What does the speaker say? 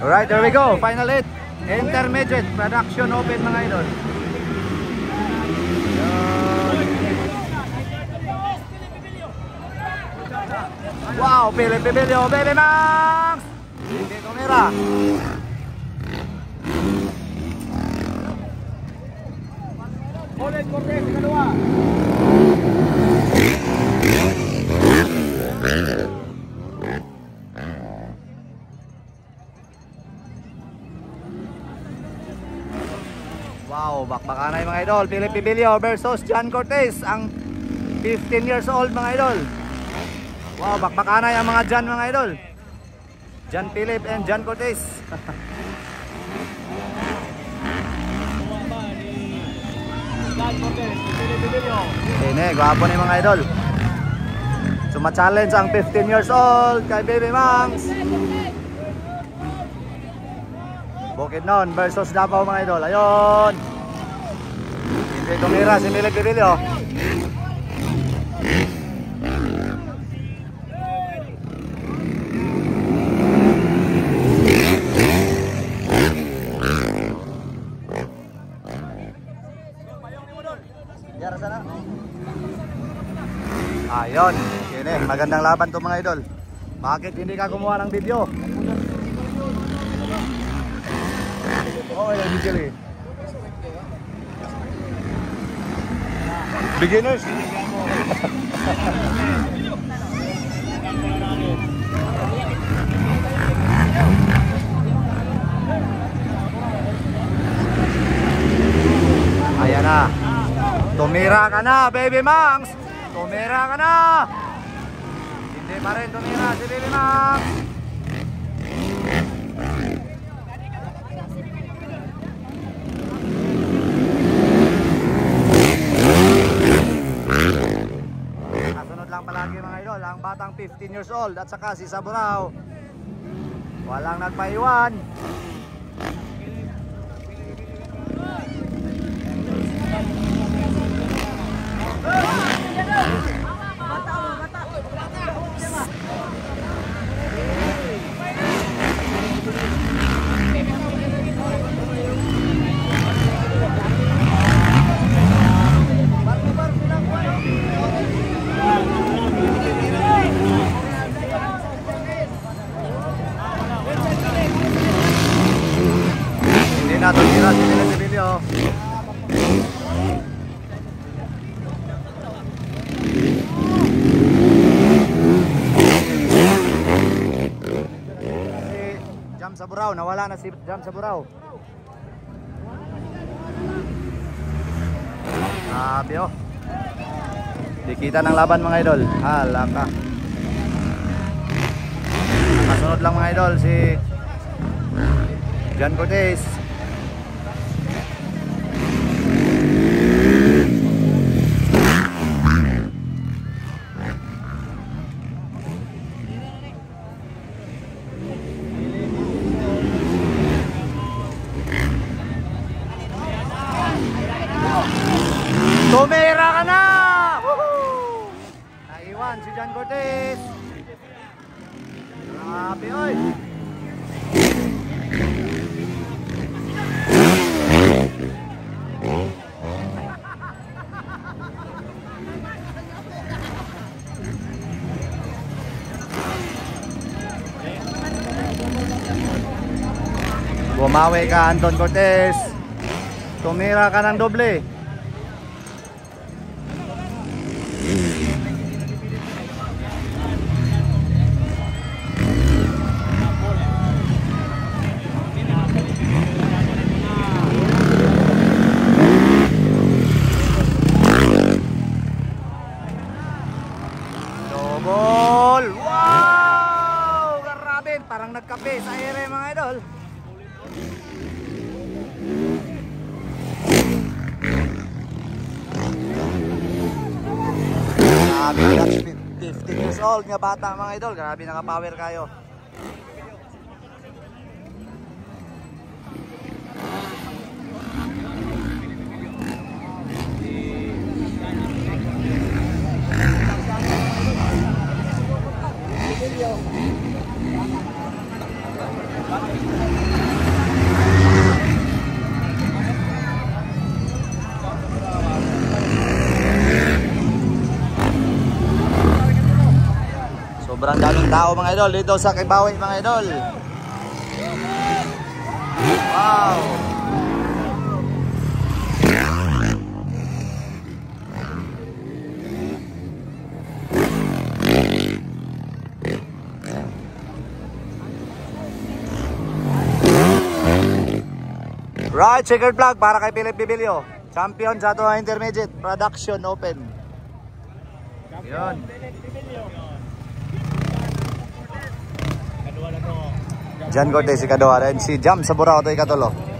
Alright, there we go. Final 8. Intermediate production open mga idol. Wow, Philip Bibilio, Baby Max! Hindi tumira. Ulit, Cortez, kadua. Wow, bakbakanay mga idol. Philip Bibilio versus John Cortez, ang 15 years old mga idol. Wow, bakbakanay ang mga John mga idol. John Philip and John Cortez. Ini, gwapo ni mga idol. Suma-challenge ang 15 years old kay Baby Mangs. Bukidnon versus Davao mga idol. Ayun. Hindi tumira si Philip Bibilio. Ayun, kini magandang laban to mga idol. Bakit hindi ka kumuha ng video? Oh, yung video eh. Beginners. Ayan na. Tumira ka na, Baby Mangs. Tumira ka na. Hindi pa rin tumira si Baby Mangs. Kasunod lang palagi mga idol, ang batang 15 years old at saka si Saburao. Walang nagpaiwan. Hindi na tumira si Philip Bibilio. Jam Saburao, nawala na si Jam Saburao. Sabi oh. Dikita ng laban mga idol. Halaka. Kasunod lang mga idol si John Cortez. Tumira ka na! Woohoo! Naiwan si John Cortez. Grabe oy! Bumawi ka, Anton Cortez. Tumira ka ng doble. Double! Wow! Grabe, parang nagkape sa ere mga idol. Grabe, 15 years old nga bata mga idol. Grabe, naka-power kayo. Video. tao mga idol dito sa Kibawi mga idol. Wow. Right, checkered flag para kay Philip Bibilio. Champion sa ito intermediate production open. Yun. John Cortez si Kadua rin. Si Jam sa Burao ito ikatulo.